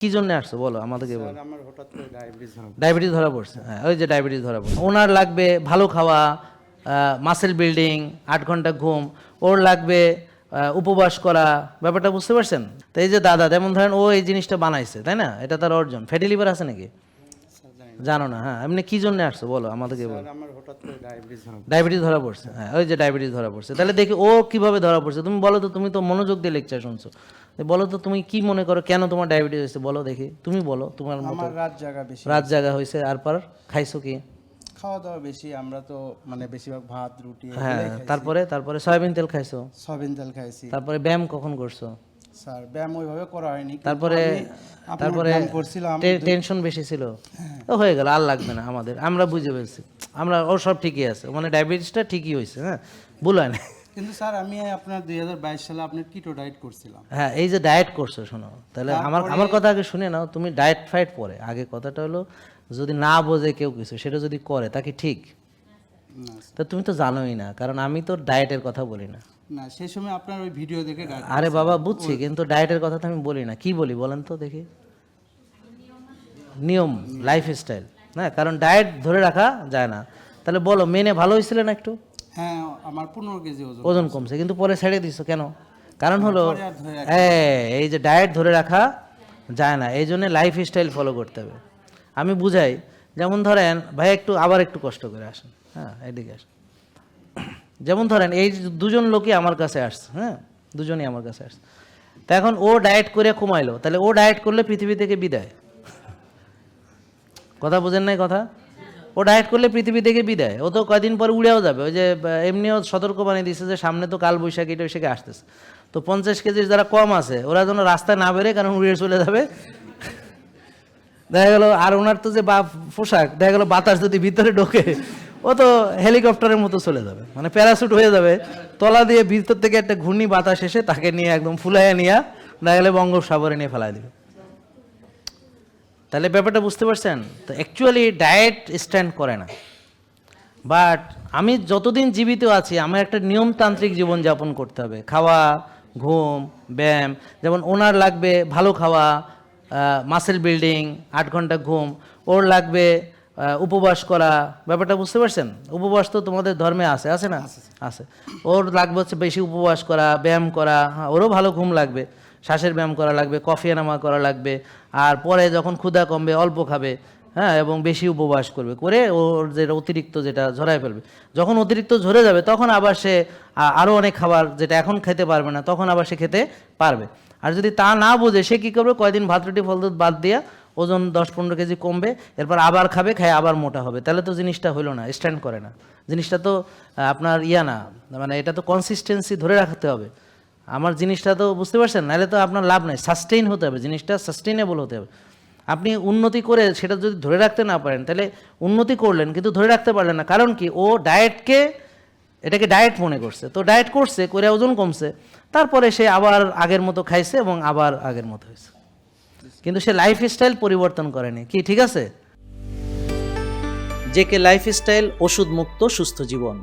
কি জন্য আসছো বলো আমাদেরকে বলো। আমার হঠাৎ করে ডায়াবেটিস ধরা পড়ছে, হ্যাঁ ওই যে ডায়াবেটিস ধরা পড়ছে। ওনার লাগবে ভালো খাওয়া, মাসেল বিল্ডিং, 8 ঘন্টা ঘুম। ওর লাগবে উপবাস করা, ব্যাপারটা বুঝতে পারছেন? তো এই যে দাদা যেমন ধরেন ও এই জিনিসটা বানাইছে, তাই না? এটা তার অর্জন। ফ্যাটি লিভার আছে নাকি জানো না? হ্যাঁ এমনি কি জন্য আসছো বলো আমাদেরকে বলো। আমার হঠাৎ করে ডায়াবেটিস ধরা পড়ছে, হ্যাঁ ওই যে ডায়াবেটিস ধরা পড়ছে। তাহলে দেখি ও কিভাবে ধরা পড়ছে তুমি বলো তো। তুমি তো মনোযোগ দিয়ে লেকচার শুনছো, বলো তো তুমি কি মনে করো কেন তোমার ডায়াবেটিস হয়েছে বলো দেখি। তুমি বলো তোমার মতো। আমার রাত জাগা হয়েছে, আর পর খাইছো কি? খাওয়া দাওয়া বেশি, আমরা তো মানে বেশিরভাগ ভাত রুটি হ্যাঁ তারপরে সয়াবিন তেল খাইছো, সয়াবিন তেল খাইছি। তারপরে ব্যায়াম কখন করছো? স্যার ব্যায়াম ওইভাবে করা হয়নি, তারপরে করছিলাম। টেনশন বেশি ছিল, তো হয়ে গেল। আর লাগবে না আমাদের, আমরা বুঝে পেরেছি। আমরা ও সব ঠিকই আছে, মানে ডায়াবেটিসটা ঠিকই হয়েছে, হ্যাঁ ভুল হয় না। কিন্তু স্যার আমি আপনার 2022 সালে আপনার কিটো ডায়েট করছিলাম। হ্যাঁ এই যে ডায়েট করছো, শোনো তাহলে আমার কথা আগে শুনে নাও। তুমি ডায়েট ফাইট পরে, আগে কথাটা হলো যদি না বোঝে কেউ কিছু সেটা যদি করে তাকে ঠিক, তা তুমি তো জানোই না, কারণ আমি তো ডায়েটের কথা বলি না। না সেই সময় আপনার ওই ভিডিও দেখে আরে বাবা বুঝছি, কিন্তু ডায়েটের কথা তো আমি বলি না। কি বলি বলেন তো দেখি? নিয়ম, লাইফস্টাইল না, কারণ ডায়েট ধরে রাখা যায় না। তাহলে বলো মেনে ভালো হয়েছিল না একটু? হ্যাঁ আমার 15 কেজি ওজন কমছে, কিন্তু পরে ছেড়ে দিছো কেন? কারণ হলো এই যে ডায়েট ধরে রাখা যায় না, এই জন্য লাইফস্টাইল ফলো করতে হবে। আমি বুঝাই, যেমন ধরেন ভাই আবার একটু কষ্ট করে আসেন, হ্যাঁ এদিকে আসেন। যেমন ধরেন এই দুজন লোকই আমার কাছে আসছে, হ্যাঁ দুজনই আমার কাছে আসছে। তা এখন ও ডায়েট করে কমাইলো, তাহলে ও ডায়েট করলে পৃথিবী থেকে বিদায়। কথা বোঝেন নাই কথা? ও ডায়েট করলে পৃথিবী থেকে বিদায়, ও তো কয়দিন পরে উড়েও যাবে। ওই যে এমনিও সতর্ক বানিয়ে দিচ্ছে যে সামনে তো কাল বৈশাখী টৈশাখী আসতেছে, তো 50 কেজির যারা কম আছে ওরা যেন রাস্তায় না বেরে, কারণ উড়ে চলে যাবে। দেখা গেল আর ওনার তো যে পোশাক, দেখা গেল বাতাস যদি ভিতরে ঢোকে ও তো হেলিকপ্টারের মতো চলে যাবে, মানে প্যারাশুট হয়ে যাবে। তলা দিয়ে ভিতর থেকে একটা ঘূর্ণি বাতাস এসে তাকে নিয়ে একদম ফুলাইয়া নিয়ে দেখা গেলে বঙ্গোপসাগরে নিয়ে ফেলাই দিবে। তাহলে ব্যাপারটা বুঝতে পারছেন? তো অ্যাকচুয়ালি ডায়েট স্ট্যান্ড করে না। বাট আমি যতদিন জীবিত আছি আমার একটা নিয়মতান্ত্রিক জীবনযাপন করতে হবে। খাওয়া, ঘুম, ব্যায়াম। যেমন ওনার লাগবে ভালো খাওয়া, মাসেল বিল্ডিং, 8 ঘন্টা ঘুম। ওর লাগবে উপবাস করা, ব্যাপারটা বুঝতে পারছেন? উপবাস তো তোমাদের ধর্মে আছে না? আছে। ওর লাগবে হচ্ছে বেশি উপবাস করা, ব্যায়াম করা। হ্যাঁ ওরও ভালো ঘুম লাগবে, শ্বাসের ব্যায়াম করা লাগবে, কফি এনামা করা লাগবে। আর পরে যখন ক্ষুধা কমবে অল্প খাবে, হ্যাঁ এবং বেশি উপবাস করবে, করে ওর যেটা অতিরিক্ত যেটা ঝরায় ফেলবে। যখন অতিরিক্ত ঝরে যাবে তখন আবার সে আরও অনেক খাবার যেটা এখন খেতে পারবে না তখন আবার সে খেতে পারবে। আর যদি তা না বোঝে সে কী করবে, কয়দিন ভাত রুটি ফল দুধ বাদ দিয়ে ওজন 10-15 কেজি কমবে, এরপর আবার খাবে, খায় আবার মোটা হবে। তাহলে তো জিনিসটা হলো না, স্ট্যান্ড করে না জিনিসটা। তো আপনার না, মানে এটা তো কনসিস্টেন্সি ধরে রাখতে হবে। আমার জিনিসটা তো বুঝতে পারছেন? নাহলে তো আপনার লাভ নাই। সাস্টেইন হতে হবে, জিনিসটা সাস্টেইনেবল হতে হবে। আপনি উন্নতি করে সেটা যদি ধরে রাখতে না পারেন তাহলে উন্নতি করলেন কিন্তু ধরে রাখতে পারলেন না। কারণ কি, ও এটাকে ডায়েট মনে করছে, তো ডায়েট করছে করে ওজন কমছে, তারপরে সে আবার আগের মতো খাইছে এবং আবার আগের মতো হয়েছে, কিন্তু সে লাইফস্টাইল পরিবর্তন করেনি। কি ঠিক আছে? জেকে লাইফস্টাইল, ওষুধ মুক্ত সুস্থ জীবন।